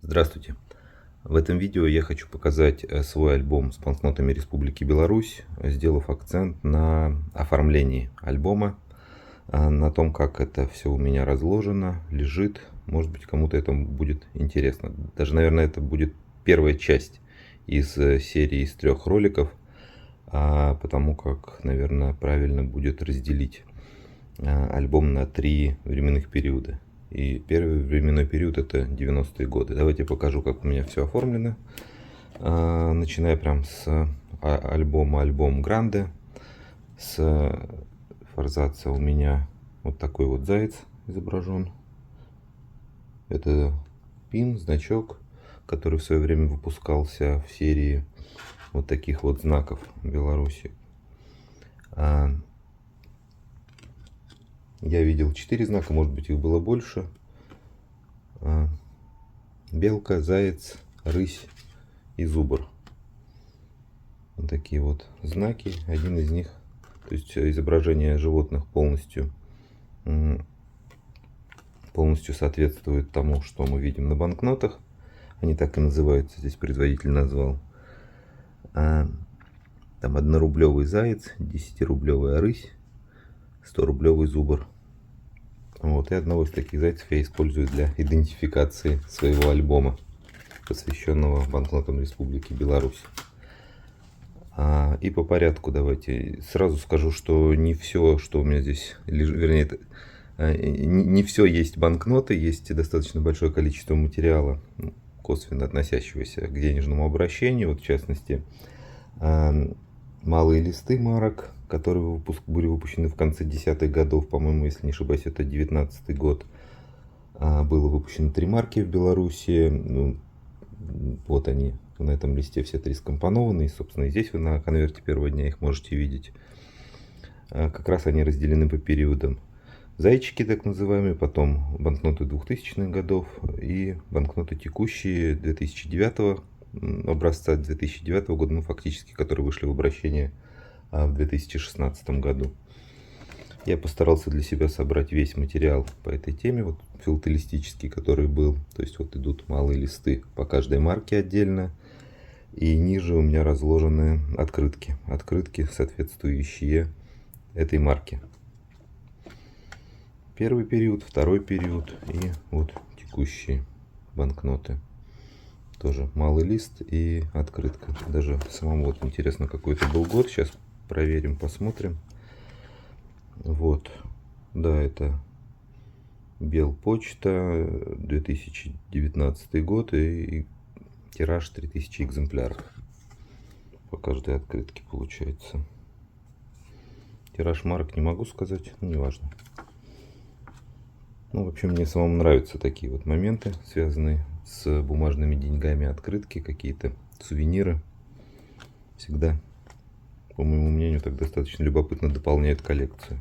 Здравствуйте! В этом видео я хочу показать свой альбом с банкнотами Республики Беларусь, сделав акцент на оформлении альбома, на том, как это все у меня разложено, лежит. Может быть, кому-то это будет интересно. Даже, наверное, это будет первая часть из серии из 3 роликов, потому как, наверное, правильно будет разделить альбом на 3 временных периода. И первый временной период — это 90-е годы. Давайте я покажу, как у меня все оформлено. Начиная прям с альбома «Альбом Гранде». С форзаца у меня вот такой вот заяц изображен. Это пин, значок, который в свое время выпускался в серии вот таких вот знаков в Беларуси. Я видел 4 знака, может быть, их было больше. Белка, заяц, рысь и зубр. Вот такие вот знаки. Один из них, то есть изображение животных полностью соответствует тому, что мы видим на банкнотах. Они так и называются, здесь производитель назвал. Там 1-рублевый заяц, 10-рублевая рысь, 100-рублевый зубр. Вот, и одного из таких зайцев я использую для идентификации своего альбома, посвященного банкнотам Республики Беларусь. И по порядку давайте сразу скажу, что не все, что у меня здесь лежит, вернее, не все есть банкноты, есть достаточно большое количество материала, косвенно относящегося к денежному обращению. Вот, в частности, малые листы марок, которые были выпущены в конце 10-х годов, по-моему, если не ошибаюсь, это 19-й год. Было выпущено 3 марки в Беларуси. Вот они на этом листе все 3 скомпонованы. И, собственно, и здесь вы на конверте первого дня их можете видеть. Как раз они разделены по периодам. Зайчики, так называемые, потом банкноты 2000-х годов и банкноты текущие 2009 образца, 2009 года, ну, фактически, которые вышли в обращение в 2016 году. Я постарался для себя собрать весь материал по этой теме, вот филателистический, который был. То есть вот идут малые листы по каждой марке отдельно. И ниже у меня разложены открытки. Открытки, соответствующие этой марке. Первый период, второй период и вот текущие банкноты. Тоже малый лист и открытка. Даже самому вот интересно, какой это был год. Сейчас проверим, посмотрим. Вот, да, это Белпочта, 2019 год и тираж 3000 экземпляров по каждой открытке получается. Тираж марок не могу сказать, но неважно. Ну, в общем, мне самому нравятся такие вот моменты, связанные с бумажными деньгами, открытки, какие-то сувениры. Всегда, по моему мнению, так достаточно любопытно дополняет коллекцию.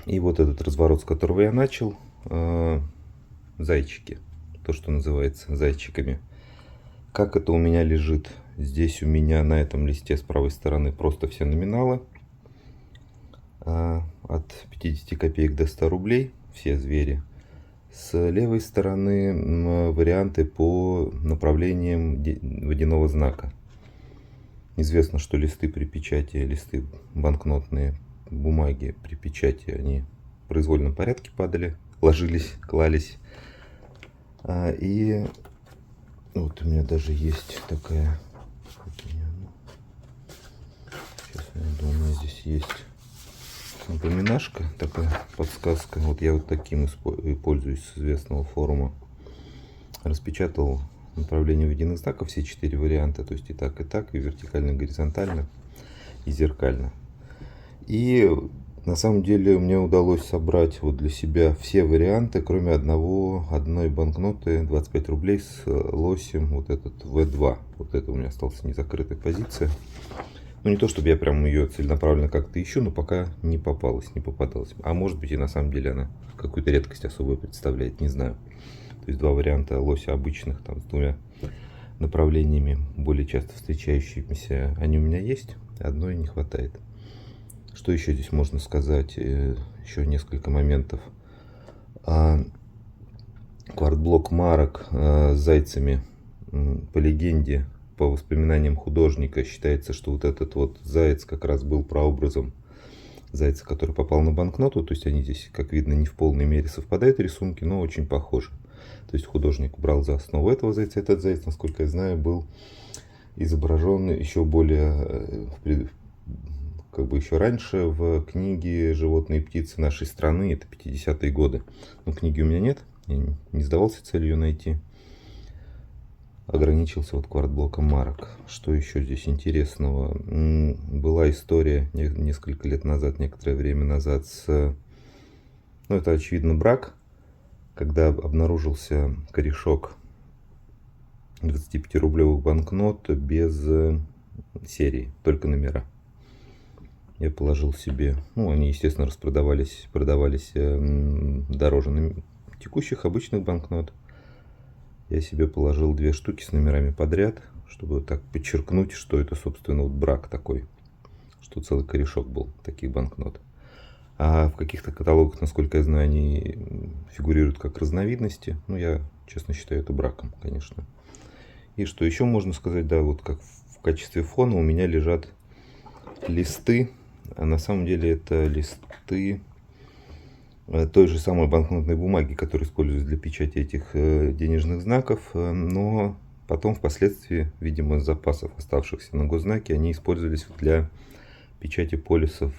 И вот этот разворот, с которого я начал, зайчики, то, что называется зайчиками. Как это у меня лежит? Здесь у меня на этом листе с правой стороны просто все номиналы. От 50 копеек до 100 рублей, все звери. С левой стороны варианты по направлениям водяного знака. Известно, что листы при печати, листы банкнотные бумаги при печати, они в произвольном порядке падали, ложились, клались. И вот у меня даже есть такая, сейчас я найду, у меня здесь есть напоминашка, такая подсказка. Вот я вот таким пользуюсь с известного форума. Распечатал направление водяных знаков, все 4 варианта, то есть и так, и вертикально, и горизонтально, и зеркально. И на самом деле мне удалось собрать вот для себя все варианты, кроме одной банкноты 25 рублей с лосем, вот этот V2. Вот это у меня осталась незакрытая позиция. Ну, не то чтобы я прям ее целенаправленно как-то ищу, но пока не попадалась. А может быть, и на самом деле она какую-то редкость особую представляет, не знаю. То есть 2 варианта лося обычных, там, с 2 направлениями, более часто встречающимися, они у меня есть, одной не хватает. Что еще здесь можно сказать? Еще несколько моментов. квартблок марок с зайцами. По легенде, по воспоминаниям художника, считается, что вот этот вот заяц как раз был прообразом зайца, который попал на банкноту. То есть они здесь, как видно, не в полной мере совпадают рисунки, но очень похожи. То есть художник брал за основу этого зайца. Этот заяц, насколько я знаю, был изображен еще более, как бы еще раньше в книге «Животные и птицы нашей страны». Это 50-е годы. Но книги у меня нет. Я не задавался целью ее найти. Ограничился вот квартблоком марок. Что еще здесь интересного? Была история несколько лет назад, некоторое время назад ну, это очевидно брак, когда обнаружился корешок 25-рублевых банкнот без серии, только номера. Я положил себе, ну, они, естественно, продавались дороже текущих обычных банкнот. Я себе положил 2 штуки с номерами подряд, чтобы так подчеркнуть, что это, собственно, вот брак такой, что целый корешок был таких банкнот. А в каких-то каталогах, насколько я знаю, они фигурируют как разновидности. Ну, я, честно, считаю это браком, конечно. И что еще можно сказать, да, вот как в качестве фона у меня лежат листы. А на самом деле это листы той же самой банкнотной бумаги, которая используется для печати этих денежных знаков, но потом впоследствии, видимо, из запасов, оставшихся на госзнаке, они использовались для печати полисов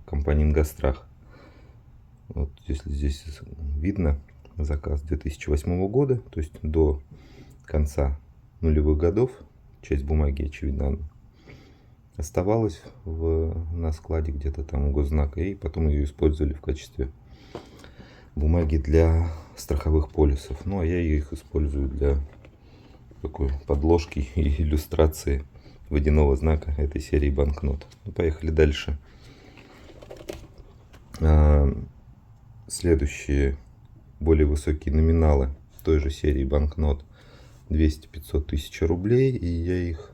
компании «Ингосстрах». Вот если здесь видно заказ 2008 года, то есть до конца нулевых годов, часть бумаги, очевидно, оставалась на складе где-то там у госзнака, и потом ее использовали в качестве бумаги для страховых полисов. Ну, а я их использую для такой подложки и иллюстрации водяного знака этой серии банкнот. Ну, поехали дальше. Следующие более высокие номиналы той же серии банкнот 200-500 тысяч рублей, и я их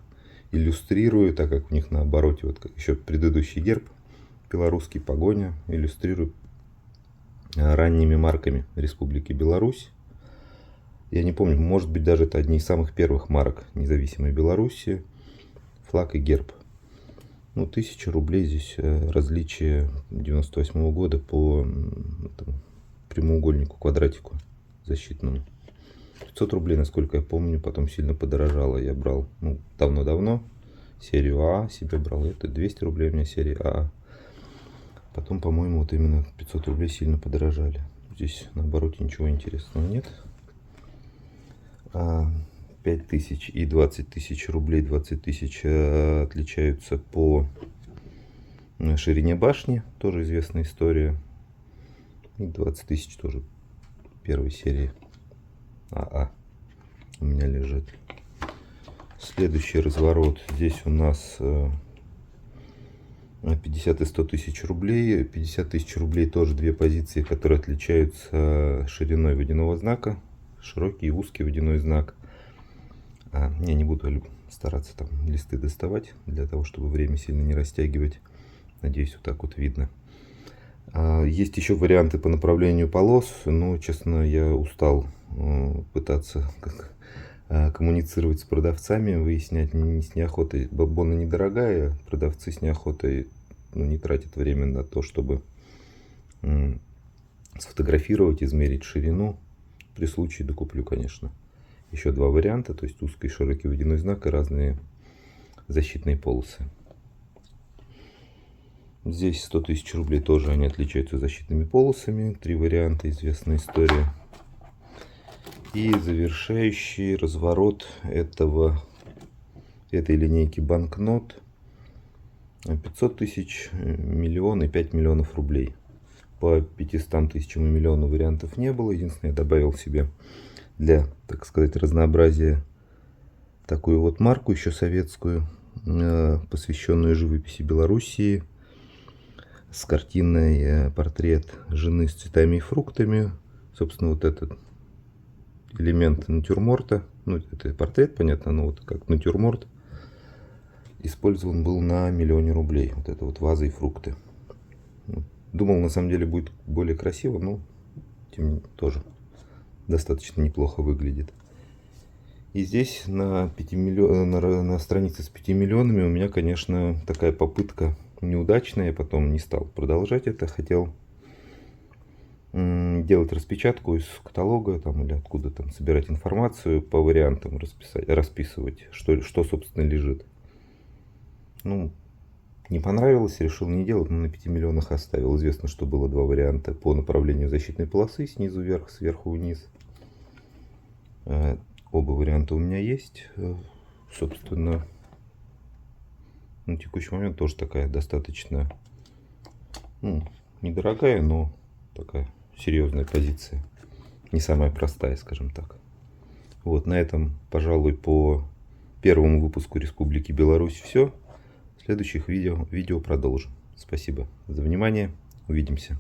иллюстрирую, так как у них на обороте, вот как еще предыдущий герб белорусский, погоня, иллюстрирую ранними марками Республики Беларусь. Я не помню, может быть, даже это одни из самых первых марок независимой Беларуси. Флаг и герб. Ну, 1000 рублей здесь различие 98 года по прямоугольнику, квадратику защитному. 500 рублей, насколько я помню, потом сильно подорожало. Я брал, ну, давно-давно серию А себе брал. Это 200 рублей у меня серия А. Потом, по-моему, вот именно 500 рублей сильно подорожали. Здесь на обороте ничего интересного нет. 5000 и 20 тысяч рублей. 20 тысяч отличаются по ширине башни. Тоже известная история. И 20 тысяч тоже первой серии АА у меня лежит. Следующий разворот. Здесь у нас 50 и 100 тысяч рублей. 50 тысяч рублей тоже две позиции, которые отличаются шириной водяного знака. Широкий и узкий водяной знак. Я не буду стараться там листы доставать, для того, чтобы время сильно не растягивать. Надеюсь, вот так вот видно. Есть еще варианты по направлению полос, но, честно, я устал пытаться коммуницировать с продавцами, выяснять с неохотой. Бабона недорогая, продавцы с неохотой, ну, не тратят время на то, чтобы сфотографировать, измерить ширину. При случае докуплю, конечно. Еще два варианта, то есть узкий и широкий водяной знак и разные защитные полосы. Здесь 100 тысяч рублей тоже, они отличаются защитными полосами. Три варианта, известная история. И завершающий разворот этой линейки банкнот 500 тысяч, миллион и 5 миллионов рублей. По 500 тысячам и миллиону вариантов не было. Единственное, я добавил себе для, так сказать, разнообразия такую вот марку еще советскую, посвященную живописи Белоруссии, с картиной портрет жены с цветами и фруктами. Собственно, вот этот элемент натюрморта, ну, это портрет, понятно, но вот как натюрморт использован был на 1 000 000 рублей. Вот это вот ваза и фрукты. Думал, на самом деле будет более красиво, но тем не менее тоже достаточно неплохо выглядит. И здесь на странице с 5 миллионами у меня, конечно, такая попытка неудачная. Я потом не стал продолжать это. Хотел делать распечатку из каталога там, или откуда там собирать информацию, по вариантам расписывать, что собственно лежит. Ну, не понравилось, решил не делать, но на 5 миллионах оставил. Известно, что было два варианта по направлению защитной полосы: снизу вверх, сверху вниз. Оба варианта у меня есть. Собственно, на текущий момент тоже такая достаточно, недорогая, но такая серьезная позиция. Не самая простая, скажем так. Вот на этом, пожалуй, по первому выпуску Республики Беларусь все. В следующих видео продолжим. Спасибо за внимание. Увидимся.